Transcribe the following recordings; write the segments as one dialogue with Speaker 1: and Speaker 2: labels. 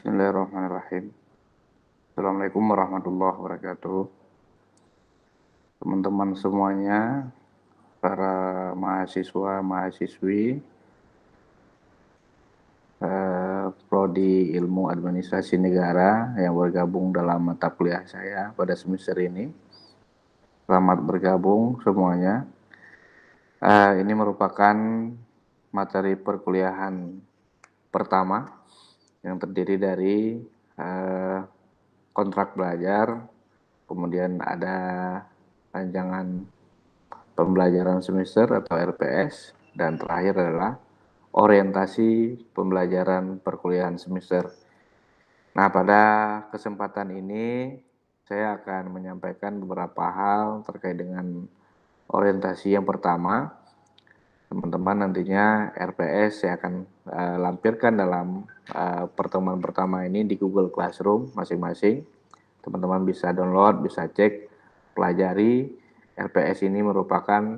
Speaker 1: Bismillahirrahmanirrahim. Assalamualaikum warahmatullahi wabarakatuh. Teman-teman semuanya, para mahasiswa, mahasiswi, Prodi Ilmu Administrasi Negara yang bergabung dalam mata kuliah saya pada semester ini. Selamat bergabung semuanya. Ini merupakan materi perkuliahan pertama yang terdiri dari kontrak belajar, kemudian ada rancangan pembelajaran semester atau RPS, dan terakhir adalah orientasi pembelajaran perkuliahan semester. Nah, pada kesempatan ini saya akan menyampaikan beberapa hal terkait dengan orientasi yang pertama. Teman-teman nantinya RPS saya akan lampirkan dalam pertemuan pertama ini di Google Classroom masing-masing. Teman-teman bisa download, bisa cek, pelajari. RPS ini merupakan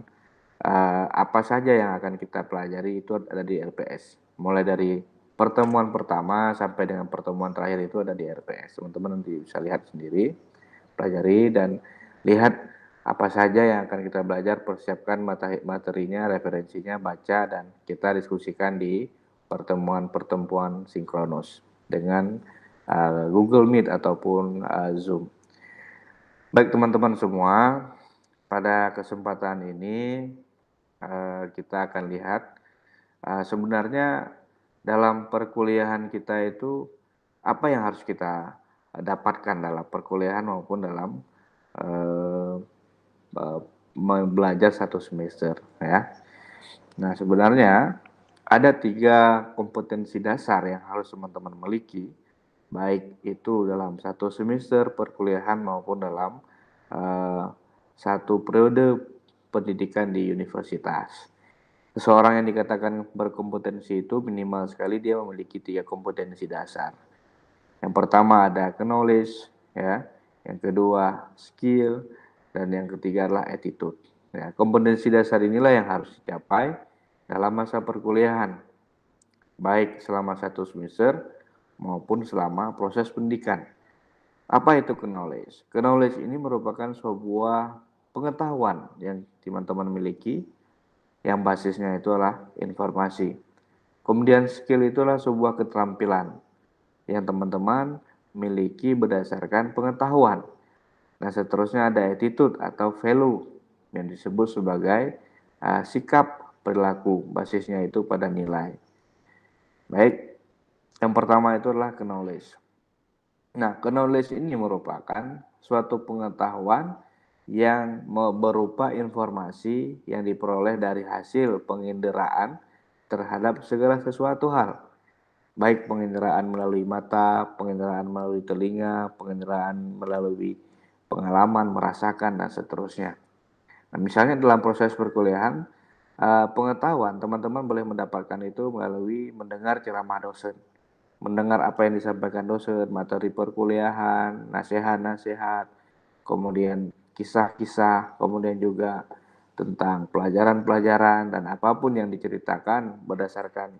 Speaker 1: apa saja yang akan kita pelajari itu ada di RPS. Mulai dari pertemuan pertama sampai dengan pertemuan terakhir itu ada di RPS. Teman-teman nanti bisa lihat sendiri, pelajari dan lihat apa saja yang akan kita belajar, persiapkan materinya, referensinya, baca, dan kita diskusikan di pertemuan-pertemuan sinkronus dengan Google Meet ataupun Zoom. Baik teman-teman semua, pada kesempatan ini kita akan lihat sebenarnya dalam perkuliahan kita itu apa yang harus kita dapatkan dalam perkuliahan maupun dalam belajar satu semester ya. Nah sebenarnya ada 3 kompetensi dasar yang harus teman-teman miliki, baik itu dalam satu semester perkuliahan maupun dalam satu periode pendidikan di universitas. Seseorang yang dikatakan berkompetensi itu minimal sekali dia memiliki 3 kompetensi dasar. Yang pertama ada knowledge, ya. Yang kedua skill, dan yang ketiga adalah attitude. Ya, kompetensi dasar inilah yang harus dicapai dalam masa perkuliahan, baik selama satu semester maupun selama proses pendidikan. Apa itu knowledge? Knowledge ini merupakan sebuah pengetahuan yang teman-teman miliki, yang basisnya itu adalah informasi. Kemudian skill itulah sebuah keterampilan yang teman-teman miliki berdasarkan pengetahuan. Nah seterusnya ada attitude atau value yang disebut sebagai sikap perilaku, basisnya itu pada nilai. Baik, yang pertama itu adalah knowledge. Nah, knowledge ini merupakan suatu pengetahuan yang berupa informasi yang diperoleh dari hasil penginderaan terhadap segala sesuatu hal. Baik penginderaan melalui mata, penginderaan melalui telinga, penginderaan melalui pengalaman, merasakan, dan seterusnya. Nah, misalnya dalam proses perkuliahan, pengetahuan teman-teman boleh mendapatkan itu melalui mendengar ceramah dosen, mendengar apa yang disampaikan dosen, materi perkuliahan, nasihat-nasihat, kemudian kisah-kisah, kemudian juga tentang pelajaran-pelajaran dan apapun yang diceritakan berdasarkan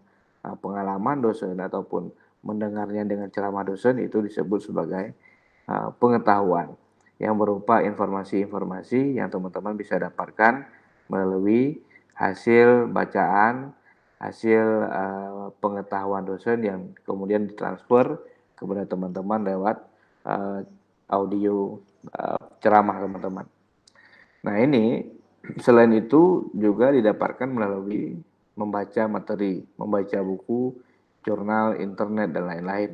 Speaker 1: pengalaman dosen ataupun mendengarnya dengan ceramah dosen itu disebut sebagai pengetahuan yang berupa informasi-informasi yang teman-teman bisa dapatkan melalui hasil bacaan, hasil pengetahuan dosen yang kemudian ditransfer kepada teman-teman lewat audio ceramah teman-teman. Nah ini selain itu juga didapatkan melalui membaca materi, membaca buku, jurnal, internet, dan lain-lain.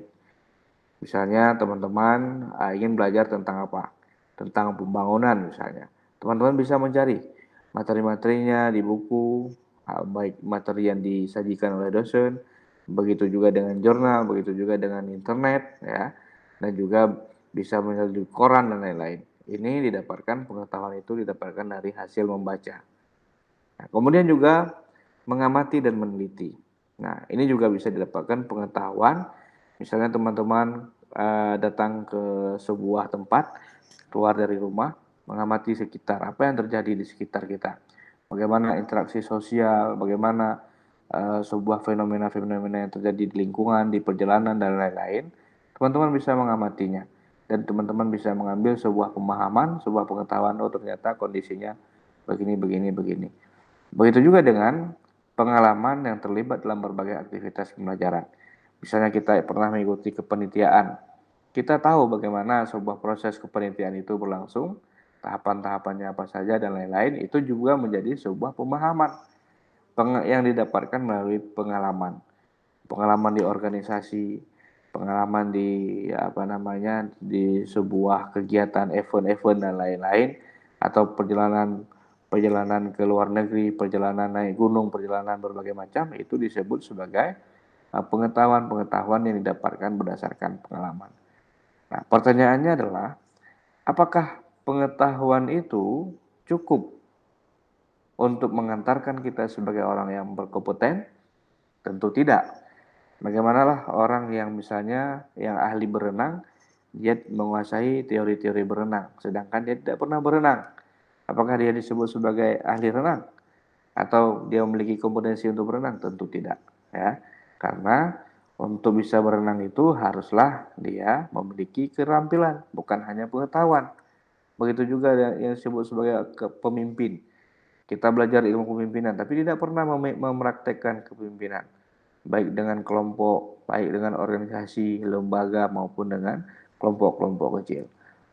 Speaker 1: Misalnya teman-teman ingin belajar tentang apa? Tentang pembangunan misalnya. Teman-teman bisa mencari materi-materinya di buku, baik materi yang disajikan oleh dosen, begitu juga dengan jurnal, begitu juga dengan internet, ya, dan juga bisa melalui koran dan lain-lain. Ini didapatkan, pengetahuan itu didapatkan dari hasil membaca. Nah, kemudian juga mengamati dan meneliti. Nah, ini juga bisa didapatkan pengetahuan. Misalnya teman-teman datang ke sebuah tempat, keluar dari rumah, mengamati sekitar, apa yang terjadi di sekitar kita. Bagaimana interaksi sosial, bagaimana sebuah fenomena-fenomena yang terjadi di lingkungan, di perjalanan, dan lain-lain. teman-teman bisa mengamatinya dan teman-teman bisa mengambil sebuah pemahaman, sebuah pengetahuan, oh ternyata kondisinya begini, begini, begini. Begitu juga dengan pengalaman yang terlibat dalam berbagai aktivitas pembelajaran. Misalnya kita pernah mengikuti kepanitiaan, kita tahu bagaimana sebuah proses kepanitiaan itu berlangsung, tahapan-tahapannya apa saja dan lain-lain, itu juga menjadi sebuah pemahaman yang didapatkan melalui pengalaman. Pengalaman di organisasi, pengalaman di di sebuah kegiatan event-event dan lain-lain, atau perjalanan ke luar negeri, perjalanan naik gunung, perjalanan berbagai macam, itu disebut sebagai pengetahuan-pengetahuan yang didapatkan berdasarkan pengalaman. Nah, pertanyaannya adalah, apakah pengetahuan itu cukup untuk mengantarkan kita sebagai orang yang berkompeten? Tentu tidak. Bagaimanalah orang yang misalnya yang ahli berenang, dia menguasai teori-teori berenang, sedangkan dia tidak pernah berenang. Apakah dia disebut sebagai ahli renang? Atau dia memiliki kompetensi untuk berenang? Tentu tidak. Ya, karena untuk bisa berenang itu haruslah dia memiliki keterampilan, bukan hanya pengetahuan. Begitu juga yang disebut sebagai pemimpin. Kita belajar ilmu kepemimpinan, tapi tidak pernah mempraktekkan kepemimpinan, baik dengan kelompok, baik dengan organisasi, lembaga, maupun dengan kelompok-kelompok kecil.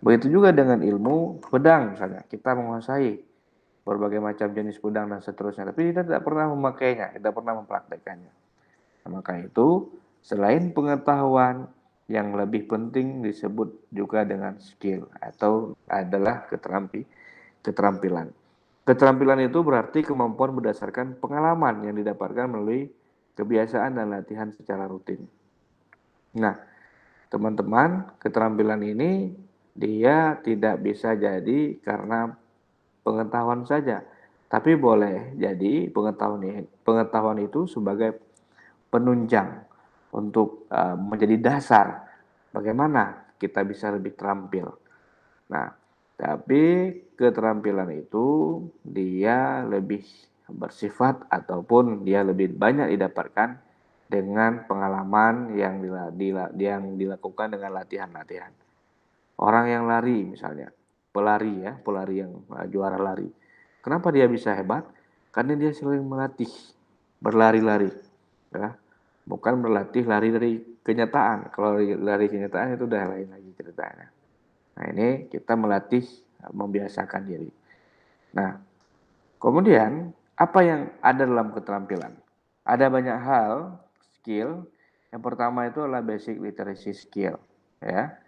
Speaker 1: Begitu juga dengan ilmu pedang misalnya, kita menguasai berbagai macam jenis pedang dan seterusnya, tapi kita tidak pernah memakainya, tidak pernah mempraktekannya. Nah, maka itu, selain pengetahuan, yang lebih penting disebut juga dengan skill atau adalah keterampilan. Keterampilan itu berarti kemampuan berdasarkan pengalaman yang didapatkan melalui kebiasaan dan latihan secara rutin. Nah, teman-teman, keterampilan ini dia tidak bisa jadi karena pengetahuan saja, tapi boleh jadi pengetahuan itu sebagai penunjang untuk menjadi dasar bagaimana kita bisa lebih terampil. Nah, tapi keterampilan itu dia lebih bersifat ataupun dia lebih banyak didapatkan dengan pengalaman yang dilakukan dengan latihan-latihan. Orang yang lari misalnya, pelari yang juara lari. Kenapa dia bisa hebat? Karena dia sering melatih berlari-lari, ya. Bukan berlatih lari dari kenyataan. Kalau lari kenyataan itu udah lain lagi ceritanya. Nah, ini kita melatih membiasakan diri. Nah, kemudian apa yang ada dalam keterampilan? Ada banyak hal, skill. Yang pertama itu adalah basic literacy skill, ya.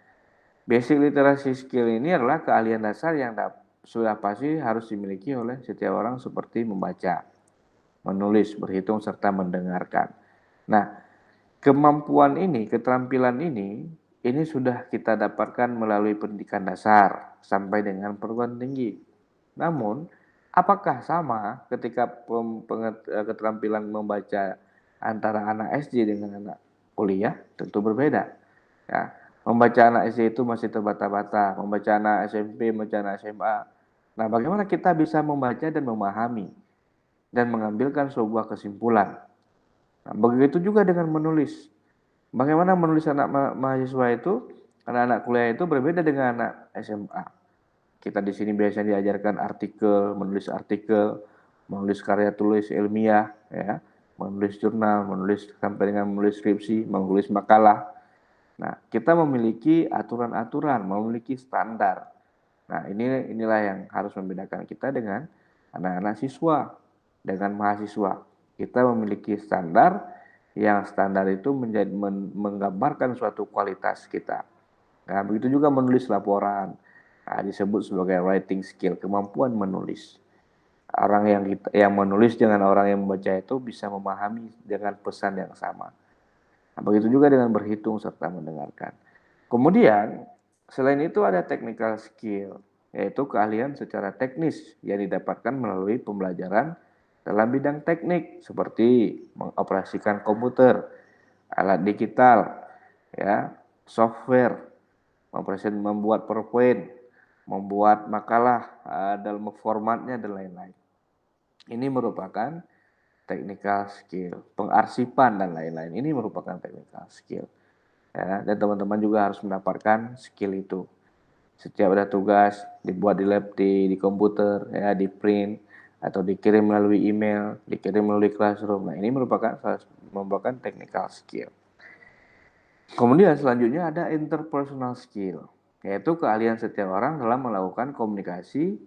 Speaker 1: Basic literacy skill ini adalah keahlian dasar yang sudah pasti harus dimiliki oleh setiap orang seperti membaca, menulis, berhitung, serta mendengarkan. Nah, kemampuan ini, keterampilan ini sudah kita dapatkan melalui pendidikan dasar sampai dengan perguruan tinggi. Namun, apakah sama ketika keterampilan membaca antara anak SD dengan anak kuliah? Tentu berbeda. Ya, membaca anak SD itu masih terbata-bata, membaca anak SMP, membaca anak SMA. Nah, bagaimana kita bisa membaca dan memahami dan mengambilkan sebuah kesimpulan? Nah, begitu juga dengan menulis. Bagaimana menulis anak mahasiswa itu, anak-anak kuliah itu berbeda dengan anak SMA. Kita di sini biasanya diajarkan artikel, menulis karya tulis ilmiah, ya, menulis jurnal, menulis sampai dengan menulis skripsi, menulis makalah. Nah, kita memiliki aturan-aturan, memiliki standar. Nah, inilah yang harus membedakan kita dengan anak-anak siswa, dengan mahasiswa. Kita memiliki standar yang standar itu menggambarkan suatu kualitas kita. Nah, begitu juga menulis laporan. Nah, disebut sebagai writing skill, kemampuan menulis. Orang yang menulis dengan orang yang membaca itu bisa memahami dengan pesan yang sama. Nah, begitu juga dengan berhitung serta mendengarkan. Kemudian, selain itu ada technical skill, yaitu keahlian secara teknis yang didapatkan melalui pembelajaran dalam bidang teknik seperti mengoperasikan komputer, alat digital, ya, software, membuat PowerPoint, membuat makalah dalam formatnya dan lain-lain. Ini merupakan technical skill, pengarsipan dan lain-lain. Ini merupakan technical skill. ya, dan teman-teman juga harus mendapatkan skill itu. Setiap ada tugas dibuat di lab, di komputer, ya, di print atau dikirim melalui email, dikirim melalui classroom. Nah, ini merupakan technical skill. Kemudian selanjutnya ada interpersonal skill, yaitu keahlian setiap orang dalam melakukan komunikasi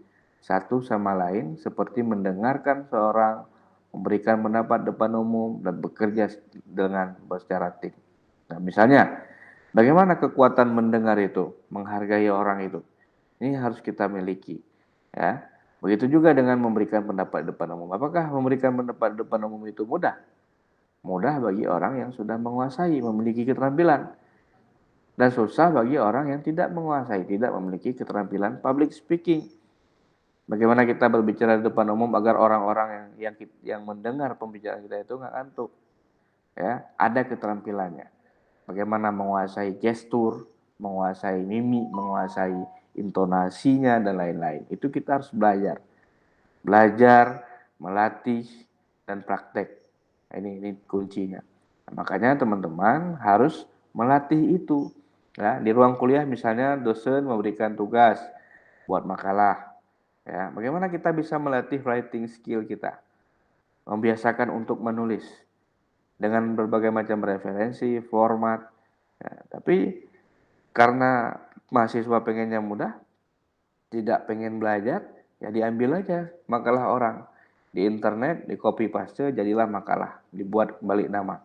Speaker 1: satu sama lain seperti mendengarkan seorang, memberikan pendapat depan umum, dan bekerja dengan secara tim. Nah, misalnya, bagaimana kekuatan mendengar itu, menghargai orang itu? Ini harus kita miliki, ya. Begitu juga dengan memberikan pendapat depan umum. Apakah memberikan pendapat depan umum itu mudah? Mudah bagi orang yang sudah menguasai, memiliki keterampilan. Dan susah bagi orang yang tidak menguasai, tidak memiliki keterampilan public speaking. Bagaimana kita berbicara di depan umum agar orang-orang yang mendengar pembicaraan kita itu nggak ngantuk, ya, ada keterampilannya. Bagaimana menguasai gestur, menguasai mimik, menguasai intonasinya dan lain-lain. Itu kita harus belajar, melatih, dan praktek. Ini kuncinya. Nah, makanya teman-teman harus melatih itu. Ya, di ruang kuliah misalnya dosen memberikan tugas buat makalah. Ya, bagaimana kita bisa melatih writing skill kita? Membiasakan untuk menulis dengan berbagai macam referensi, format. Ya, tapi karena mahasiswa pengennya mudah, tidak pengen belajar, ya diambil aja makalah orang. Di internet, di copy paste, jadilah makalah. Dibuat balik nama.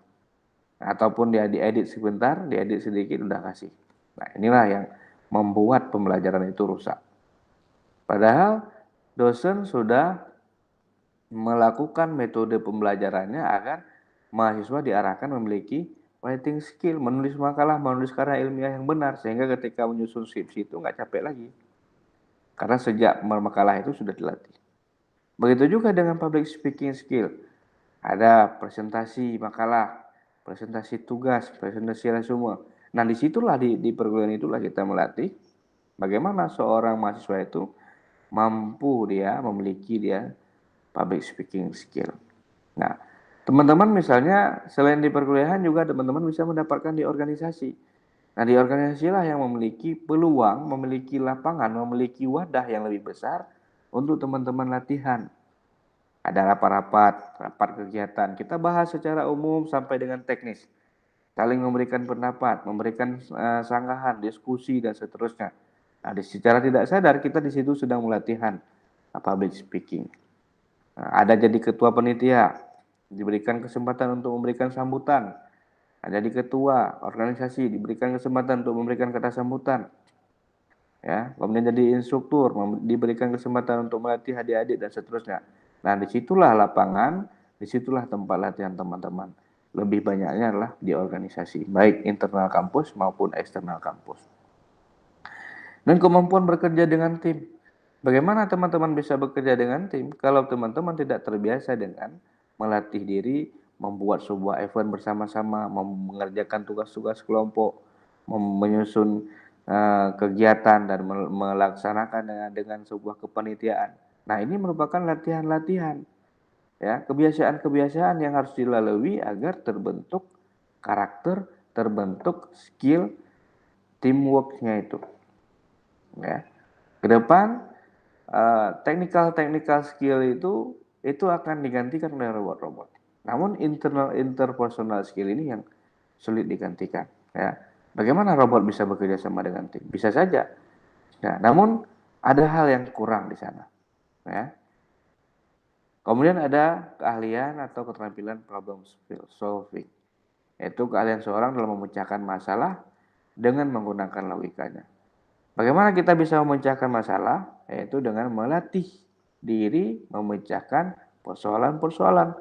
Speaker 1: Ataupun dia diedit sebentar, diedit sedikit, udah kasih. Nah, inilah yang membuat pembelajaran itu rusak. Padahal dosen sudah melakukan metode pembelajarannya agar mahasiswa diarahkan memiliki writing skill, menulis makalah, menulis karya ilmiah yang benar, sehingga ketika menyusun skripsi itu nggak capek lagi. Karena sejak makalah itu sudah dilatih. Begitu juga dengan public speaking skill. Ada presentasi makalah, presentasi tugas, presentasi resume. Nah, disitulah di perguruan itulah kita melatih bagaimana seorang mahasiswa itu mampu memiliki public speaking skill. Nah, teman-teman misalnya selain di perkuliahan juga teman-teman bisa mendapatkan di organisasi. Nah, di organisasi lah yang memiliki peluang, memiliki lapangan, memiliki wadah yang lebih besar untuk teman-teman latihan. Ada rapat kegiatan. Kita bahas secara umum sampai dengan teknis. Saling memberikan pendapat, memberikan sanggahan, diskusi, dan seterusnya. Nah, secara tidak sadar kita di situ sedang melatihan public speaking. Nah, ada jadi ketua panitia, diberikan kesempatan untuk memberikan sambutan. Ada di ketua organisasi, diberikan kesempatan untuk memberikan kata sambutan. Ya, kemudian jadi instruktur, diberikan kesempatan untuk melatih adik-adik dan seterusnya. Nah, disitulah lapangan, disitulah tempat latihan teman-teman. Lebih banyaknya adalah di organisasi, baik internal kampus maupun eksternal kampus. Dan kemampuan bekerja dengan tim. Bagaimana teman-teman bisa bekerja dengan tim kalau teman-teman tidak terbiasa dengan melatih diri, membuat sebuah event bersama-sama, mengerjakan tugas-tugas kelompok, menyusun kegiatan dan melaksanakan dengan sebuah kepanitiaan. Nah, ini merupakan latihan-latihan, ya, kebiasaan-kebiasaan yang harus dilalui agar terbentuk karakter, terbentuk skill teamwork-nya itu. Ya. Ke depan technical skill itu akan digantikan oleh robot-robot. Namun interpersonal skill ini yang sulit digantikan. Ya, bagaimana robot bisa bekerja sama dengan tim? Bisa saja. Ya, namun ada hal yang kurang di sana. Ya. Kemudian ada keahlian atau keterampilan problem solving, yaitu keahlian seorang dalam memecahkan masalah dengan menggunakan logikanya. Bagaimana kita bisa memecahkan masalah? Yaitu dengan melatih diri memecahkan persoalan-persoalan.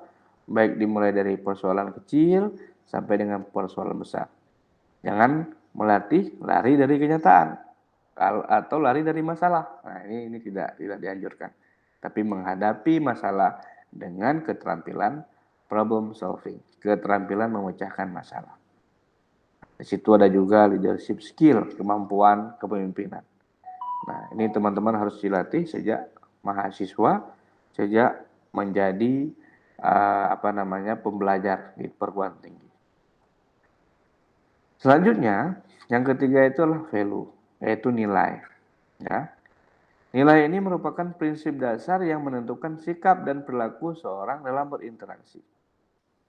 Speaker 1: Baik dimulai dari persoalan kecil sampai dengan persoalan besar. Jangan melatih lari dari kenyataan atau lari dari masalah. Nah, ini tidak dianjurkan. Tapi menghadapi masalah dengan keterampilan problem solving, keterampilan memecahkan masalah. Di situ ada juga leadership skill, kemampuan kepemimpinan. Nah, ini teman-teman harus dilatih sejak mahasiswa, sejak menjadi pembelajar di perguruan tinggi. Selanjutnya, yang ketiga itu adalah value, yaitu nilai. Ya. Nilai ini merupakan prinsip dasar yang menentukan sikap dan perilaku seorang dalam berinteraksi.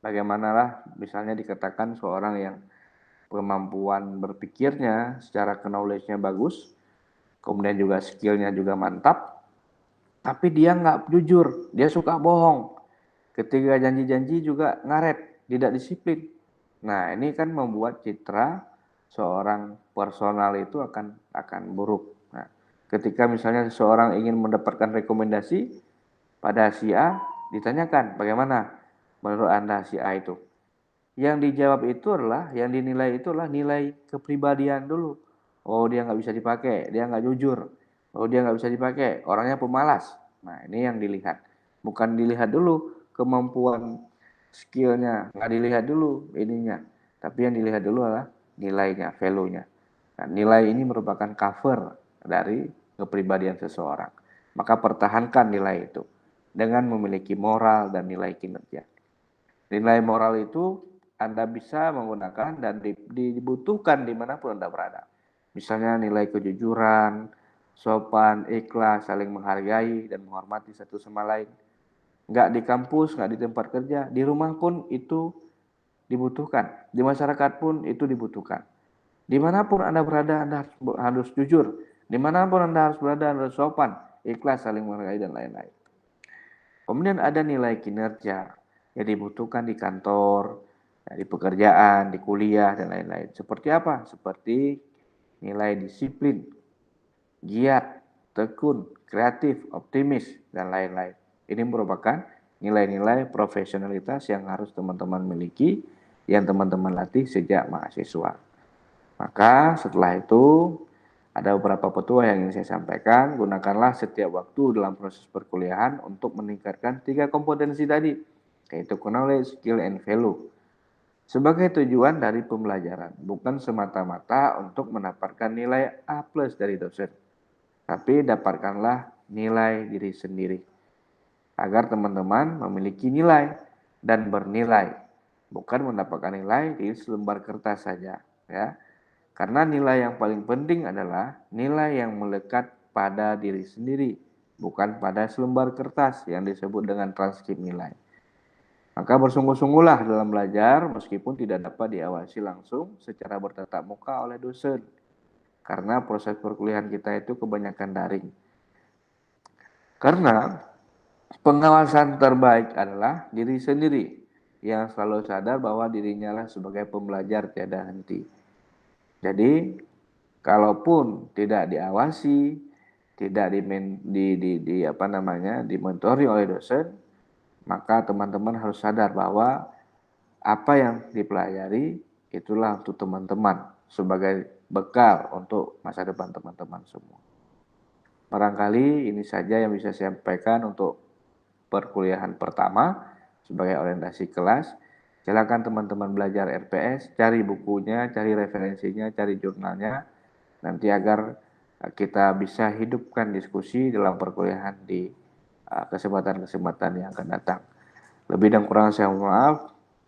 Speaker 1: Bagaimanalah misalnya dikatakan seorang yang kemampuan berpikirnya secara knowledge-nya bagus, kemudian juga skillnya juga mantap, tapi dia nggak jujur, dia suka bohong. Ketika janji-janji juga ngaret, tidak disiplin. Nah, ini kan membuat citra seorang personal itu akan buruk. Nah, ketika misalnya seseorang ingin mendapatkan rekomendasi pada si A, ditanyakan bagaimana menurut Anda si A itu. Yang dijawab itu adalah, yang dinilai itu adalah nilai kepribadian dulu. Oh, dia nggak bisa dipakai, dia nggak jujur. Oh, dia nggak bisa dipakai, orangnya pemalas. Nah, ini yang dilihat. Bukan dilihat dulu kemampuan skillnya, nggak dilihat dulu ininya. Tapi yang dilihat dulu adalah nilainya, value-nya. Nah, nilai ini merupakan cover dari kepribadian seseorang. Maka pertahankan nilai itu dengan memiliki moral dan nilai kinerja. Nilai moral itu Anda bisa menggunakan dan dibutuhkan dimanapun Anda berada. Misalnya nilai kejujuran, sopan, ikhlas, saling menghargai dan menghormati satu sama lain. Nggak di kampus, nggak di tempat kerja, di rumah pun itu dibutuhkan. Di masyarakat pun itu dibutuhkan. Dimanapun Anda berada, Anda harus jujur. Dimanapun Anda harus berada, Anda harus sopan, ikhlas, saling menghargai, dan lain-lain. Kemudian ada nilai kinerja yang dibutuhkan di kantor, di pekerjaan, di kuliah, dan lain-lain. Seperti apa? Seperti nilai disiplin, giat, tekun, kreatif, optimis, dan lain-lain. Ini merupakan nilai-nilai profesionalitas yang harus teman-teman miliki, yang teman-teman latih sejak mahasiswa. Maka setelah itu ada beberapa petua yang ingin saya sampaikan. Gunakanlah setiap waktu dalam proses perkuliahan untuk meningkatkan 3 kompetensi tadi, yaitu knowledge, skill, and value. Sebagai tujuan dari pembelajaran, bukan semata-mata untuk mendapatkan nilai A+ dari dosen, tapi dapatkanlah nilai diri sendiri. Agar teman-teman memiliki nilai dan bernilai, bukan mendapatkan nilai di selembar kertas saja, ya. Karena nilai yang paling penting adalah nilai yang melekat pada diri sendiri, bukan pada selembar kertas yang disebut dengan transkrip nilai. Maka bersungguh-sungguhlah dalam belajar meskipun tidak dapat diawasi langsung secara bertatap muka oleh dosen. Karena proses perkuliahan kita itu kebanyakan daring. Karena pengawasan terbaik adalah diri sendiri yang selalu sadar bahwa dirinya lah sebagai pembelajar tiada henti. Jadi kalaupun tidak diawasi, tidak dimentori oleh dosen, maka teman-teman harus sadar bahwa apa yang dipelajari itulah untuk teman-teman sebagai bekal untuk masa depan teman-teman semua. Barangkali ini saja yang bisa saya sampaikan untuk perkuliahan pertama sebagai orientasi kelas. Silakan teman-teman belajar RPS, cari bukunya, cari referensinya, cari jurnalnya, nanti agar kita bisa hidupkan diskusi dalam perkuliahan di kesempatan-kesempatan yang akan datang. Lebih dan kurang saya mohon maaf.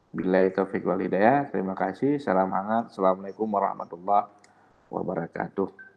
Speaker 1: Billahi taufiq wal hidayah. Terima kasih. Salam hangat. Assalamualaikum warahmatullahi wabarakatuh.